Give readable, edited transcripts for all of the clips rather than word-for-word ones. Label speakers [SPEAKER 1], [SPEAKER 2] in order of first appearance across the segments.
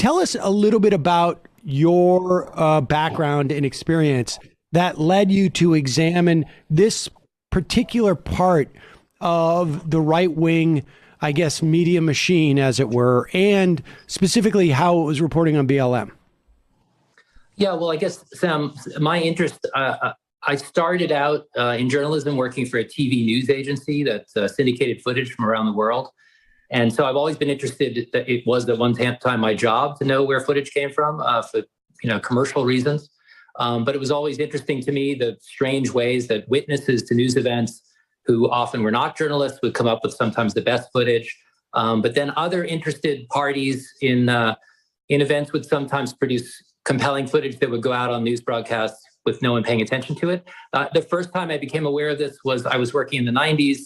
[SPEAKER 1] tell us a little bit about your background and experience that led you to examine this particular part of the right wing, I guess, media machine, as it were, and specifically how it was reporting on BLM.
[SPEAKER 2] Yeah, well, I guess, Sam, my interest, I started out in journalism working for a TV news agency that syndicated footage from around the world. And so I've always been interested. That it was at one time my job to know where footage came from for commercial reasons. But it was always interesting to me the strange ways that witnesses to news events, who often were not journalists, would come up with sometimes the best footage. But then other interested parties in events would sometimes produce compelling footage that would go out on news broadcasts with no one paying attention to it. The first time I became aware of this was I was working in the 90s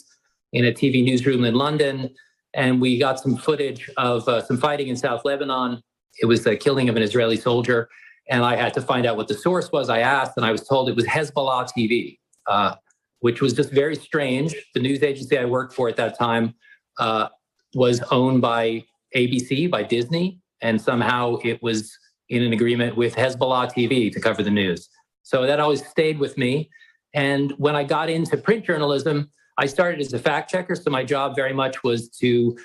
[SPEAKER 2] in a TV newsroom in London, and we got some footage of some fighting in South Lebanon. It was the killing of an Israeli soldier, and I had to find out what the source was. I asked, and I was told it was Hezbollah TV, which was just very strange. The news agency I worked for at that time was owned by ABC, by Disney, and somehow it was in an agreement with Hezbollah TV to cover the news. So that always stayed with me. And when I got into print journalism, I started as a fact checker. So my job very much was to,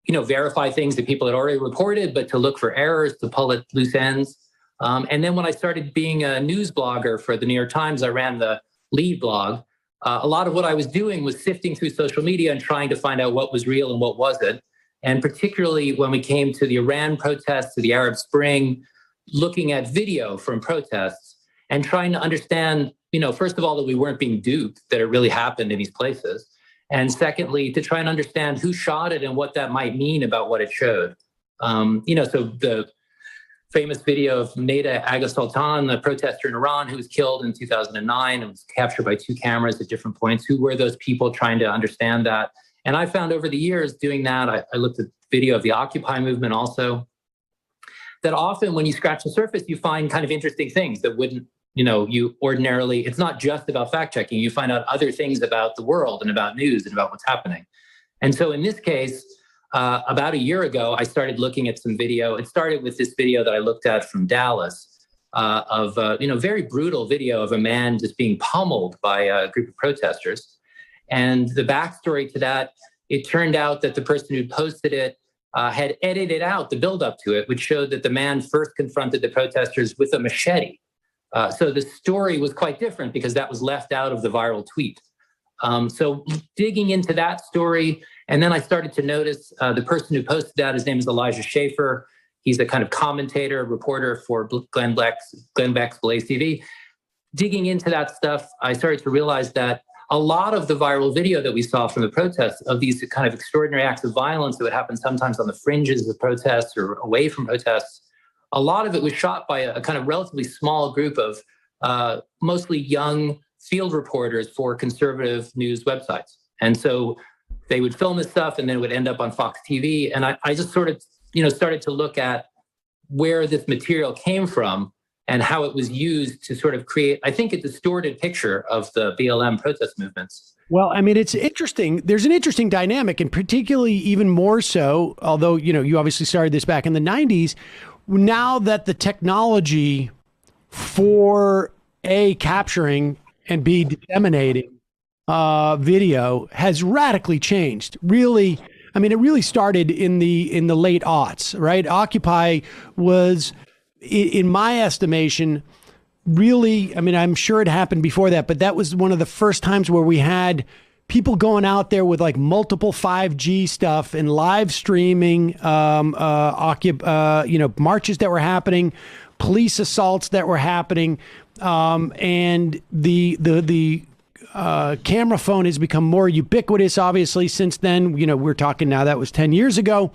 [SPEAKER 2] verify things that people had already reported, but to look for errors, to pull at loose ends. And then when I started being a news blogger for the New York Times, I ran the lead blog. A lot of what I was doing was sifting through social media and trying to find out what was real and what wasn't. And particularly when we came to the Iran protests, to the Arab Spring, looking at video from protests and trying to understand, first of all, that we weren't being duped, that it really happened in these places. And secondly, to try and understand who shot it and what that might mean about what it showed. So the famous video of Neda Agha Sultan, the protester in Iran who was killed in 2009 and was captured by two cameras at different points. Who were those people, trying to understand that? And I found over the years doing that, I looked at video of the Occupy movement also, that often when you scratch the surface, you find kind of interesting things that wouldn't, you ordinarily, it's not just about fact checking. You find out other things about the world and about news and about what's happening. And so in this case, about a year ago, I started looking at some video. It started with this video that I looked at from Dallas of very brutal video of a man just being pummeled by a group of protesters. And the backstory to that, it turned out that the person who posted it had edited out the buildup to it, which showed that the man first confronted the protesters with a machete. So the story was quite different because that was left out of the viral tweet. So digging into that story, and then I started to notice the person who posted that, his name is Elijah Schaefer. He's a kind of commentator, reporter for Glenn Beck's Blaze TV. Digging into that stuff, I started to realize that a lot of the viral video that we saw from the protests of these kind of extraordinary acts of violence that would happen sometimes on the fringes of protests or away from protests, a lot of it was shot by a kind of relatively small group of mostly young field reporters for conservative news websites. And so they would film this stuff and then it would end up on Fox TV. And I just sort of, started to look at where this material came from and how it was used to sort of create, I think, a distorted picture of the BLM protest movements.
[SPEAKER 1] Well, I mean, it's interesting. There's an interesting dynamic, and particularly even more so, although, you obviously started this back in the 90s, now that the technology for A, capturing and B, disseminating video has radically changed. Really, I mean, it really started in the late aughts, right? Occupy was, in my estimation, really, I mean, I'm sure it happened before that, but that was one of the first times where we had people going out there with like multiple 5G stuff and live streaming, marches that were happening, police assaults that were happening, and the camera phone has become more ubiquitous, obviously, since then. We're talking now, that was 10 years ago.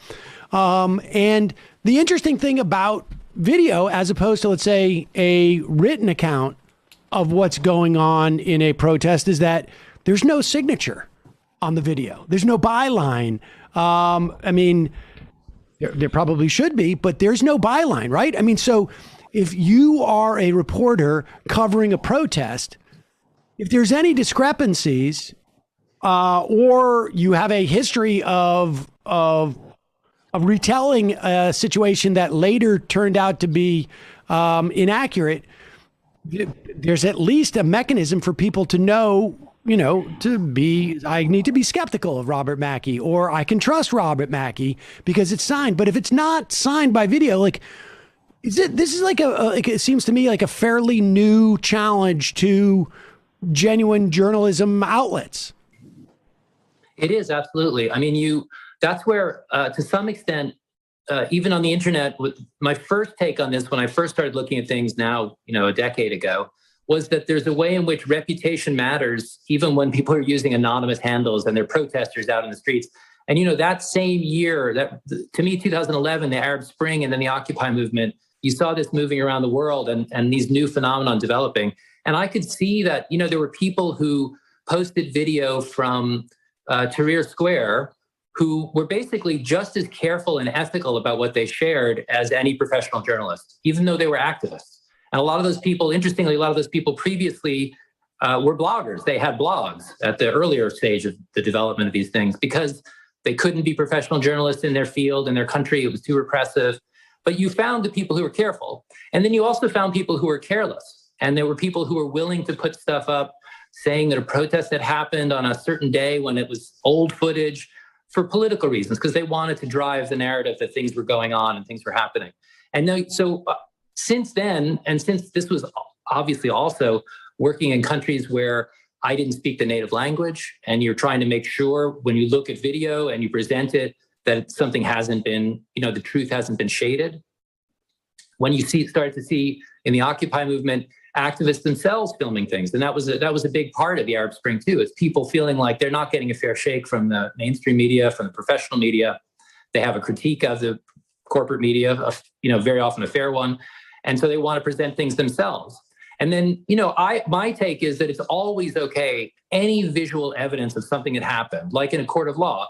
[SPEAKER 1] And the interesting thing about video, as opposed to, let's say, a written account of what's going on in a protest, is that there's no signature on the video. There's no byline. I mean, there probably should be, but there's no byline, right? I mean, so if you are a reporter covering a protest, if there's any discrepancies, or you have a history of retelling a situation that later turned out to be inaccurate, there's at least a mechanism for people to know, I need to be skeptical of Robert Mackey, or I can trust Robert Mackey because it's signed. But if it's not signed by video, this is it seems to me like a fairly new challenge to genuine journalism outlets.
[SPEAKER 2] It is, absolutely. I mean, that's where, to some extent, even on the internet, my first take on this when I first started looking at things now, a decade ago, was that there's a way in which reputation matters, even when people are using anonymous handles and they're protesters out in the streets. And, that same year, to me, 2011, the Arab Spring and then the Occupy movement, you saw this moving around the world and these new phenomenon developing. And I could see that, there were people who posted video from Tahrir Square who were basically just as careful and ethical about what they shared as any professional journalist, even though they were activists. And a lot of those people, interestingly, previously were bloggers. They had blogs at the earlier stage of the development of these things because they couldn't be professional journalists in their field, in their country. It was too repressive. But you found the people who were careful. And then you also found people who were careless. And there were people who were willing to put stuff up saying that a protest had happened on a certain day when it was old footage for political reasons, because they wanted to drive the narrative that things were going on and things were happening. And since then, and since this was obviously also working in countries where I didn't speak the native language, and you're trying to make sure when you look at video and you present it, that something hasn't been, the truth hasn't been shaded. When you start to see in the Occupy movement, activists themselves filming things. And that was a big part of the Arab Spring too, is people feeling like they're not getting a fair shake from the mainstream media, from the professional media. They have a critique of the corporate media, very often a fair one. And so they want to present things themselves. And then, my take is that it's always okay. Any visual evidence of something that happened, like in a court of law,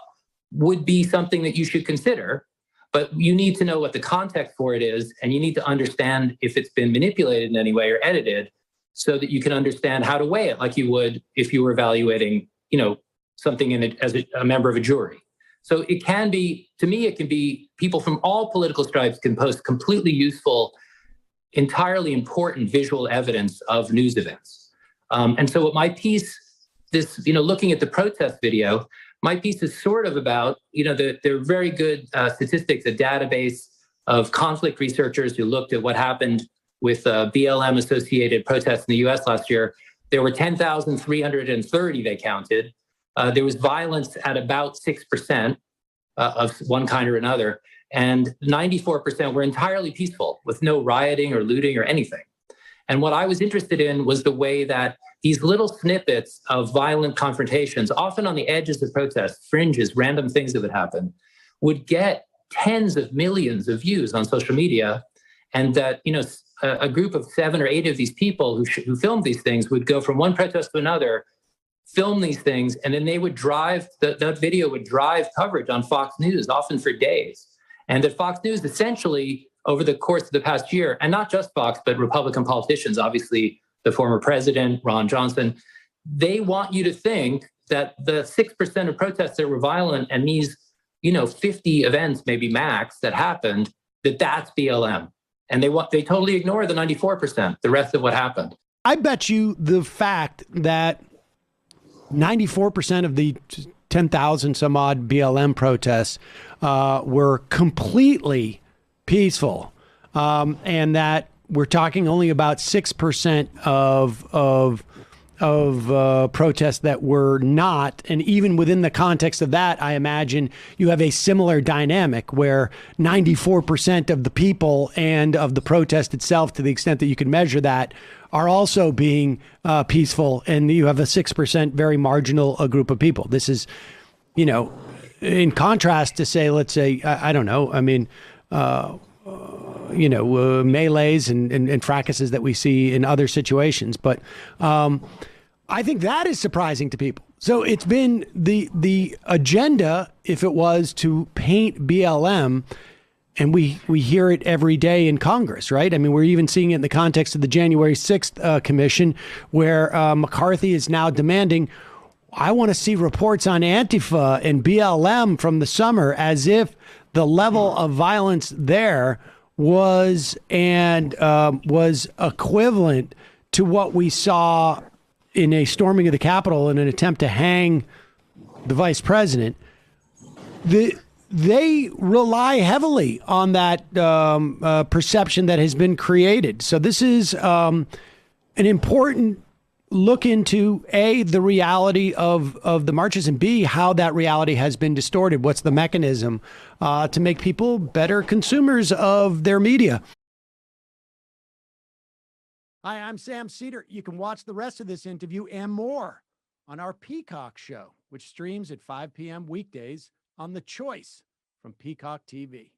[SPEAKER 2] would be something that you should consider. But you need to know what the context for it is, and you need to understand if it's been manipulated in any way or edited, so that you can understand how to weigh it, like you would if you were evaluating, something in it as a member of a jury. So it can be people from all political stripes can post completely useful, entirely important visual evidence of news events. And so what my piece, looking at the protest video, my piece is sort of about, there are very good statistics, a database of conflict researchers who looked at what happened with BLM-associated protests in the U.S. last year. There were 10,330 they counted. There was violence at about 6% of one kind or another, and 94% were entirely peaceful with no rioting or looting or anything. And what I was interested in was the way that these little snippets of violent confrontations, often on the edges of protests, fringes, random things that would happen, would get tens of millions of views on social media. And that, a group of 7 or 8 of these people who filmed these things would go from one protest to another, film these things, and then they would drive, that video would drive coverage on Fox News, often for days. And that Fox News essentially, over the course of the past year, and not just Fox, but Republican politicians, obviously the former president, Ron Johnson, they want you to think that the 6% of protests that were violent and these, 50 events, maybe max, that happened, that's BLM. And they totally ignore the 94%, the rest of what happened.
[SPEAKER 1] I bet you the fact that 94% of the 10,000 some odd BLM protests were completely peaceful, and that we're talking only about 6% of protests that were not. And even within the context of that, I imagine you have a similar dynamic where 94% of the people and of the protest itself, to the extent that you can measure that, are also being peaceful. And you have a 6% very marginal group of people. This is, in contrast to say, let's say, I don't know, I mean, melees and fracases that we see in other situations. But I think that is surprising to people. So it's been the agenda, if it was to paint BLM, and we hear it every day in Congress, right? I mean, we're even seeing it in the context of the January 6th commission, where McCarthy is now demanding, I want to see reports on Antifa and BLM from the summer, as if the level of violence there was equivalent to what we saw in a storming of the Capitol in an attempt to hang the vice president. They rely heavily on that perception that has been created. So this is an important look into A, the reality of the marches, and B, how that reality has been distorted. What's the mechanism to make people better consumers of their media? Hi, I'm Sam Seder. You can watch the rest of this interview and more on our Peacock show, which streams at 5 p.m. weekdays on The Choice from Peacock TV.